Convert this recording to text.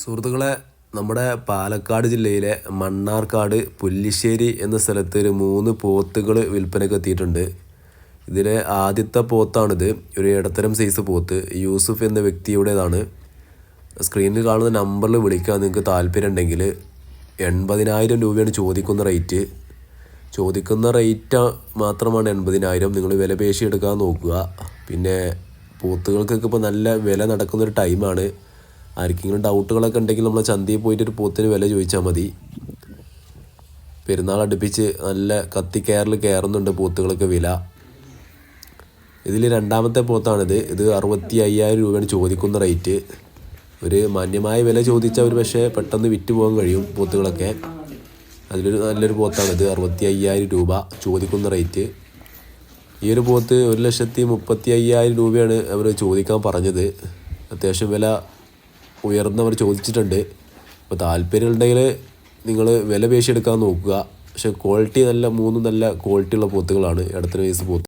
സുഹൃത്തുക്കളെ, നമ്മുടെ പാലക്കാട് ജില്ലയിലെ മണ്ണാർക്കാട് പുല്ലിശ്ശേരി എന്ന സ്ഥലത്ത് ഒരു 3 പോത്തുകൾ വിൽപ്പനയ്ക്ക് എത്തിയിട്ടുണ്ട്. ഇതിലെ ആദ്യത്തെ പോത്താണിത്. ഒരു ഇടത്തരം സൈസ് പോത്ത് യൂസുഫ് എന്ന വ്യക്തിയുടേതാണ്. സ്ക്രീനിൽ കാണുന്ന നമ്പറിൽ വിളിക്കാൻ നിങ്ങൾക്ക് താല്പര്യം ഉണ്ടെങ്കിൽ 80,000 രൂപയാണ് ചോദിക്കുന്ന റേറ്റ് മാത്രമാണ് 80,000. നിങ്ങൾ വില പേശി എടുക്കാൻ നോക്കുക. പിന്നെ പോത്തുകൾക്കൊക്കെ ഇപ്പോൾ നല്ല വില നടക്കുന്നൊരു ടൈമാണ്. ആർക്കെങ്കിലും ഡൗട്ടുകളൊക്കെ ഉണ്ടെങ്കിൽ നമ്മൾ ചന്തയിൽ പോയിട്ടൊരു പോത്തിന് വില ചോദിച്ചാൽ മതി. പെരുന്നാൾ അടുപ്പിച്ച് നല്ല കയറുന്നുണ്ട് പോത്തുകൾക്ക് വില. ഇതിൽ രണ്ടാമത്തെ പോത്താണിത്. ഇത് 65,000 രൂപയാണ് ചോദിക്കുന്ന റേറ്റ്. ഒരു മാന്യമായ വില ചോദിച്ചാൽ ഒരു പക്ഷേ പെട്ടെന്ന് വിറ്റ് പോകാൻ കഴിയും പോത്തുകളൊക്കെ. അതിലൊരു നല്ലൊരു പോത്താണിത്. 65,000 രൂപ ചോദിക്കുന്ന റേറ്റ്. ഈ ഒരു പോത്ത് 1,35,000 രൂപയാണ് അവർ ചോദിക്കാൻ പറഞ്ഞത്. അത്യാവശ്യം വില ഉയർന്നവർ ചോദിച്ചിട്ടുണ്ട്. അപ്പോൾ താല്പര്യമുണ്ടെങ്കിൽ നിങ്ങൾ വില പേശിയെടുക്കാൻ നോക്കുക. പക്ഷേ ക്വാളിറ്റി നല്ല 3 നല്ല ക്വാളിറ്റിയുള്ള പോത്തുകളാണ്. ഇടത്തരം വയസ്സ് പോത്ത്.